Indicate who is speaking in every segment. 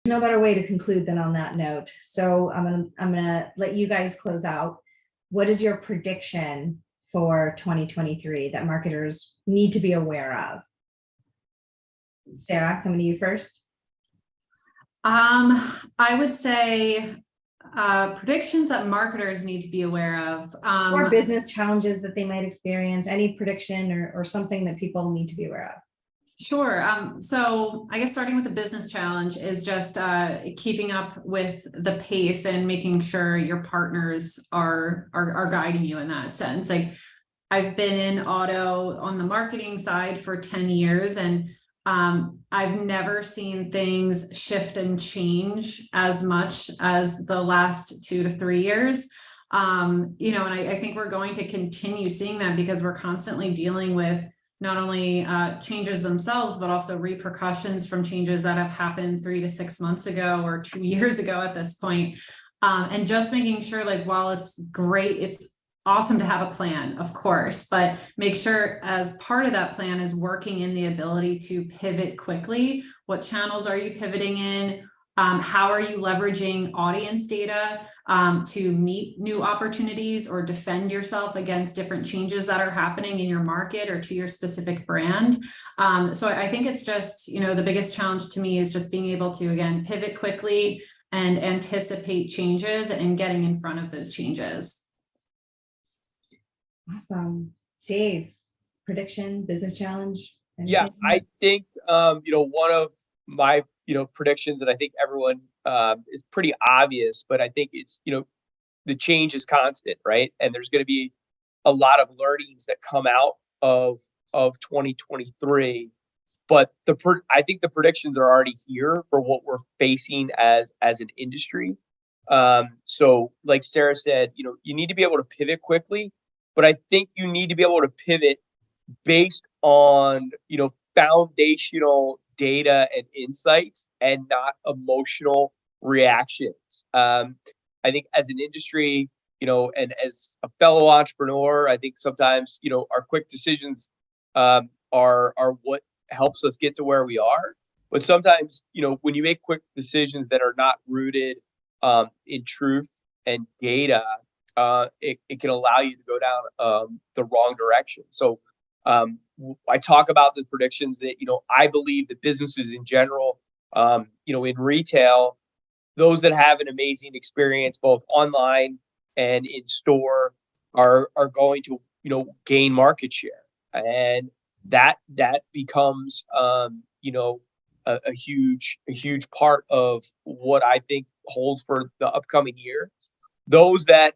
Speaker 1: No better way to conclude than on that note. So I'm gonna let you guys close out. What is your prediction for 2023 that marketers need to be aware of? Sarah, coming to you first.
Speaker 2: I would say predictions that marketers need to be aware of.
Speaker 1: Or business challenges that they might experience, any prediction or something that people need to be aware of.
Speaker 2: Sure. So I guess starting with the business challenge is just keeping up with the pace and making sure your partners are guiding you in that sense. Like, I've been in auto on the marketing side for 10 years, and I've never seen things shift and change as much as the last 2 to 3 years. And I think we're going to continue seeing that because we're constantly dealing with not only changes themselves, but also repercussions from changes that have happened 3 to 6 months ago or 2 years ago at this point. And just making sure, like, while it's great, it's awesome to have a plan, of course, but make sure as part of that plan is working in the ability to pivot quickly. What channels are you pivoting in? How are you leveraging audience data to meet new opportunities or defend yourself against different changes that are happening in your market or to your specific brand? So I think it's just, the biggest challenge to me is just being able to, again, pivot quickly and anticipate changes and getting in front of those changes.
Speaker 1: Awesome. Dave, prediction, business challenge? Anything?
Speaker 3: Yeah, I think, one of my, predictions that I think everyone is pretty obvious, but I think it's, the change is constant, right? And there's going to be a lot of learnings that come out of 2023. But I think the predictions are already here for what we're facing as an industry. So like Sarah said, you need to be able to pivot quickly, but I think you need to be able to pivot based on, foundational data and insights and not emotional reactions. I think as an industry, and as a fellow entrepreneur, I think sometimes, our quick decisions are what helps us get to where we are. But sometimes, when you make quick decisions that are not rooted in truth and data, it can allow you to go down the wrong direction. So I talk about the predictions that, I believe that businesses in general, in retail, those that have an amazing experience both online and in store are going to, gain market share. And that becomes, a huge part of what I think holds for the upcoming year. Those that,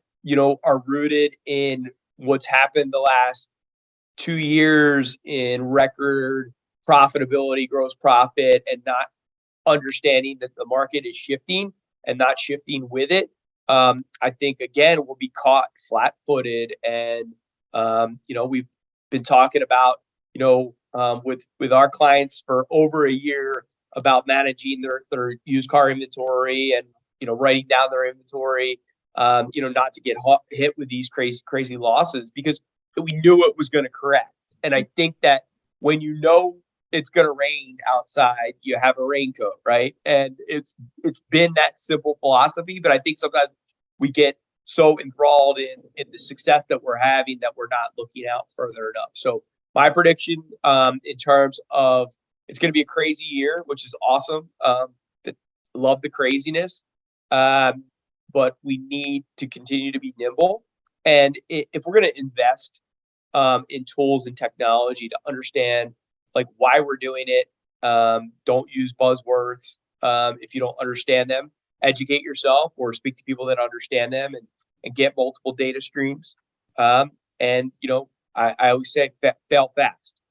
Speaker 3: are rooted in what's happened the last 2 years in record profitability, gross profit, and not understanding that the market is shifting and not shifting with it. I think, again, we'll be caught flat-footed. And, we've been talking about, with our clients for over a year about managing their used car inventory and, writing down their inventory, not to get hit with these crazy losses because we knew it was going to correct. And I think that when it's going to rain outside, you have a raincoat, right? And it's been that simple philosophy. But I think sometimes we get so enthralled in the success that we're having that we're not looking out further enough. So my prediction in terms of it's going to be a crazy year, which is awesome. Love the craziness. But we need to continue to be nimble. And if we're going to invest in tools and technology to understand like why we're doing it, don't use buzzwords if you don't understand them. Educate yourself or speak to people that understand them and get multiple data streams. And I always say fail fast.